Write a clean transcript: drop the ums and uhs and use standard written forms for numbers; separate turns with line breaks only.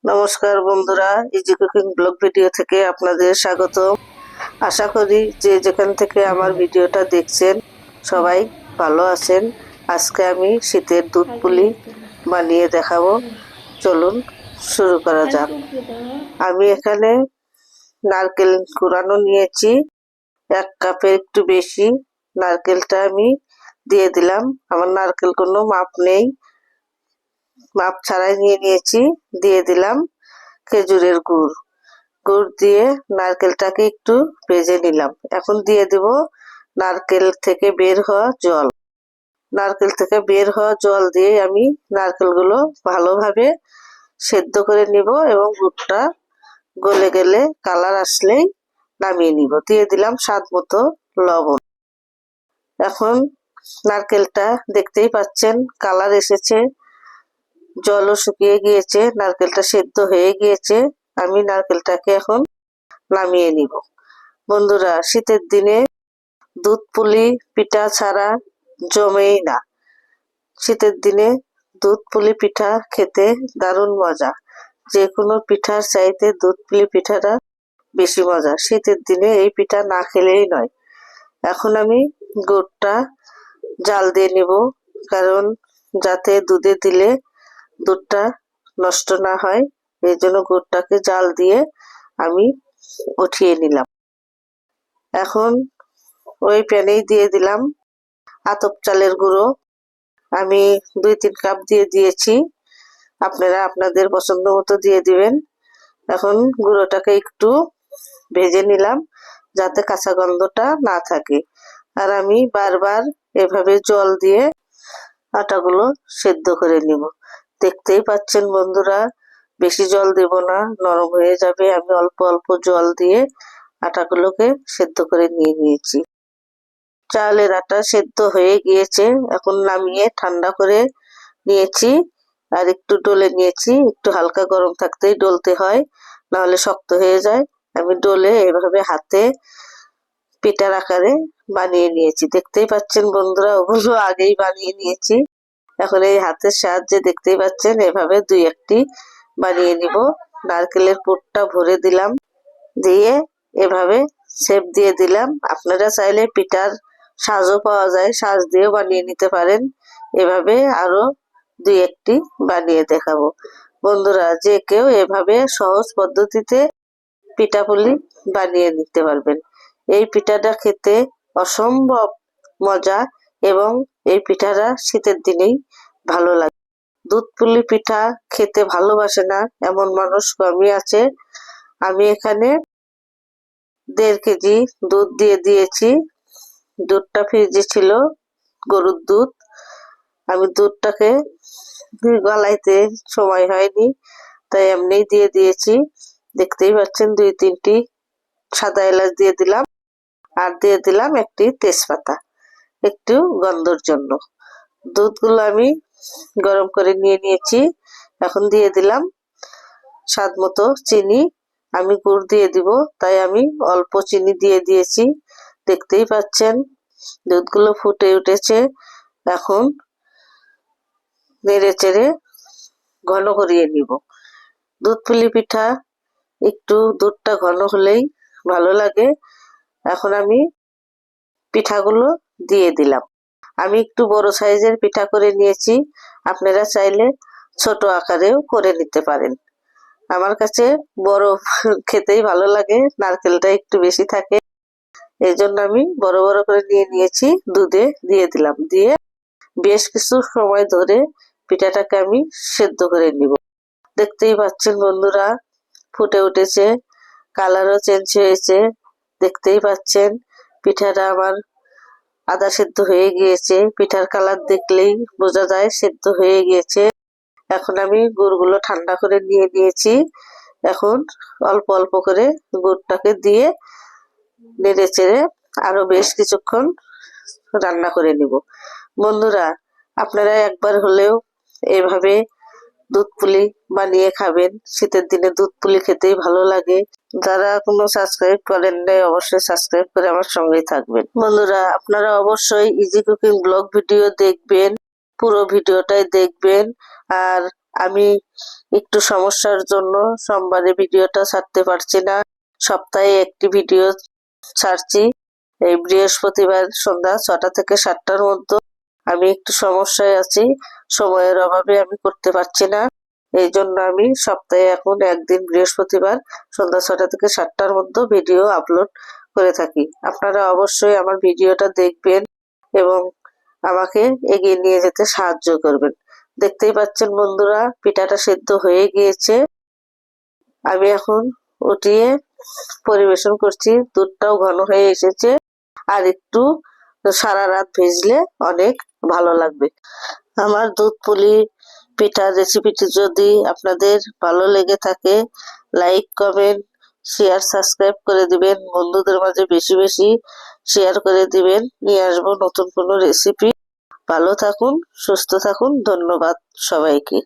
নমস্কার বন্ধুরা, easy cooking blog video থেকে আপনাদের স্বাগত। আশা করি যে যেখান থেকে আমার ভিডিওটা দেখছেন সবাই ভালো আছেন। আজকে আমি শীতের দুধ পুলি বানিয়ে দেখাবো। চলুন শুরু করা যাক। আমি এখানে নারকেল কুড়ানো নিয়েছি, 1 কাপের একটু বেশি। নারকেলটা আমি দিয়ে দিলাম। আমার নারকেল কোনো মাপ নেই, মাপ ছাড়াই নিয়েছি। দিয়ে দিলাম খেজুরের গুড়। গুড় দিয়ে নারকেলটাকে একটু ভেজে নিলাম। এখন দিয়ে দেব নারকেল থেকে বের হওয়া জল। নারকেল থেকে বের হওয়া জল দিয়ে আমি নারকেলগুলো ভালোভাবে সেদ্ধ করে নিব এবং গুড়টা গলে গেলে কালার আসলেই নামিয়ে নিব। দিয়ে দিলাম স্বাদ মতো লবণ। এখন নারকেলটা দেখতেই পাচ্ছেন কালার এসেছে, জলও শুকিয়ে গিয়েছে, নারকেলটা সেদ্ধ হয়ে গিয়েছে। আমি নারকেলটাকে এখন নামিয়ে নিব। বন্ধুরা, শীতের দিনে দুধ পুলি পিঠা ছাড়া জমেই না। শীতের দিনে দুধ পুলি পিঠা খেতে দারুণ মজা। যে কোনো পিঠার চাইতে দুধ পুলি পিঠাটা বেশি মজা। শীতের দিনে এই পিঠা না খেলেই নয়। এখন আমি গুড়টা জাল দিয়ে নিব, কারণ যাতে দুধে দিলে দুধটা নষ্ট না হয়, এই জন্য গুড়টাকে জাল দিয়ে আমি উঠিয়ে নিলাম। এখন ওই প্যানেই দিয়ে দিলাম আতপ চালের গুঁড়ো। আমি 2-3 কাপ দিয়ে দিয়েছি, আপনারা আপনাদের পছন্দ মতো দিয়ে দিবেন। এখন গুঁড়োটাকে একটু ভেজে নিলাম যাতে কাঁচা গন্ধটা না থাকে। আর আমি বারবার এভাবে জল দিয়ে আটাগুলো সেদ্ধ করে নিব। দেখতেই পাচ্ছেন বন্ধুরা, বেশি জল দেব না, নরম হয়ে যাবে। আমি অল্প অল্প জল দিয়ে আটাগুলোকে সেদ্ধ করে নিয়েছি। চালের আটা সেদ্ধ হয়ে গিয়েছে, এখন নামিয়ে ঠান্ডা করে নিয়েছি। আর একটু ডলে নিয়েছি, একটু হালকা গরম থাকতেই ডলতে হয়, নাহলে শক্ত হয়ে যায়। আমি ডলে এভাবে হাতে পিঠার আকারে বানিয়ে নিয়েছি। দেখতেই পাচ্ছেন বন্ধুরা, ওগুলো আগেই বানিয়ে নিয়েছি। এখন এই হাতের সাহায্যে দেখতেই পাচ্ছেন এভাবে 2-1টি বানিয়ে নিব। নারকেলের পুরটা ভরে দিলাম, দিয়ে এভাবে শেপ দিয়ে দিলাম। আপনারা চাইলে পিঠার সাজও পাওয়া যায়, সাজ দিয়েও বানিয়ে নিতে পারেন। এভাবে আরো 2-1টি বানিয়ে দেখাবো। বন্ধুরা, যে কেউ এভাবে সহজ পদ্ধতিতে পিঠাপুলি বানিয়ে নিতে পারবেন। এই পিঠাটা খেতে অসম্ভব মজা এবং এই পিঠাটা শীতের দিনেই ভালো লাগে। দুধ পুলি পিঠা খেতে ভালোবাসে না এমন মানুষ কমই আছে। আমি এখানে 1.5 কেজি দুধ দিয়ে দিয়েছি। দুধটা ফ্রিজে ছিল, গরুর দুধ। আমি দুধটাকে গলাইতে সময় হয়নি, তাই এমনিই দিয়ে দিয়েছি। দেখতেই পাচ্ছেন 2-3টি সাদা এলাচ দিয়ে দিলাম, আর দিয়ে দিলাম একটি তেজপাতা, একটু গন্ধর জন্য। দুধগুলো আমি গরম করে নিয়েছি। এখন দিয়ে দিলাম স্বাদ মতো চিনি। আমি গুড় দিয়ে দিব, তাই আমি অল্প চিনি দিয়ে দিয়েছি। দেখতেই পাচ্ছেন দুধগুলো ফুটে উঠেছে। এখন নেড়ে চেড়ে ঘন করিয়ে নিব। দুধ পুলি পিঠা একটু দুধটা ঘন হলেই ভালো লাগে। এখন আমি পিঠাগুলো দিয়ে দিলাম। আমি একটু বড় সাইজের পিঠা করে নিয়েছি, আপনারা চাইলে ছোট আকারেও করে নিতে পারেন। আমার কাছে বড় খেতেই ভালো লাগে, নারকেলটা একটু বেশি থাকে, এই জন্য আমি বড় বড় করে নিয়েছি। দুধে দিয়ে দিলাম, দিয়ে বেশ কিছু সময় ধরে পিঠাটাকে আমি সেদ্ধ করে নিব। দেখতেই পাচ্ছেন বন্ধুরা, ফুটে উঠেছে, কালারও চেঞ্জ হয়েছে। দেখতেই পাচ্ছেন পিঠাটা আমার আধা সেদ্ধ হয়ে গিয়েছে। পিঠার কালার দেখলেই বোঝা যায় সেদ্ধ হয়ে গিয়েছে। এখন আমি গুড়গুলো ঠান্ডা করে নিয়েছি। এখন অল্প অল্প করে গুড়টাকে দিয়ে নেড়ে চেড়ে আরো বেশ কিছুক্ষণ রান্না করে নিব। বন্ধুরা, আপনারা একবার হলেও এভাবে দুধ পুলি বানিয়ে খাবেন। শীতের দিনে দুধ পুলি খেতেই ভালো লাগে। যারা এখনো সাবস্ক্রাইব করেন নাই, অবশ্যই সাবস্ক্রাইব করে আমার সঙ্গেই থাকবেন। বন্ধুরা, আপনারা অবশ্যই ইজি কুকিং ব্লগ ভিডিও দেখবেন, পুরো ভিডিওটাই দেখবেন। আর আমি একটু সমস্যার জন্য সোমবারে ভিডিওটা ছাড়তে পারছি না, সপ্তাহে একটি ভিডিও ছাড়ছি। এই বৃহস্পতিবার সন্ধ্যা 6টা থেকে 7টার মধ্যে আমি একটু সমস্যায় আছি, সময়ের অভাবে আমি করতে পারছি না। এই জন্য আমি সপ্তাহে এখন একদিন বৃহস্পতিবার সন্ধ্যা 6টা থেকে 7টার মধ্যে ভিডিও আপলোড করে থাকি। আপনারা অবশ্যই আমার ভিডিওটা দেখবেন এবং আমাকে এগিয়ে নিয়ে যেতে সাহায্য করবেন। দেখতেই পাচ্ছেন বন্ধুরা, পিঠাটা সেদ্ধ হয়ে গিয়েছে। আমি এখন উঠিয়ে পরিবেশন করছি। দুধটাও ঘন হয়ে এসেছে, আর একটু সারা রাত ভিজলে অনেক ভালো লাগবে। আমার দুধ পুলি পিঠার রেসিপিটি যদি আপনাদের ভালো লেগে থাকে, লাইক, কমেন্ট, শেয়ার, সাবস্ক্রাইব করে দিবেন। বন্ধুদের মাঝে বেশি বেশি শেয়ার করে দিবেন। নিয়ে আসবো নতুন কোনো রেসিপি। ভালো থাকুন, সুস্থ থাকুন। ধন্যবাদ সবাইকে।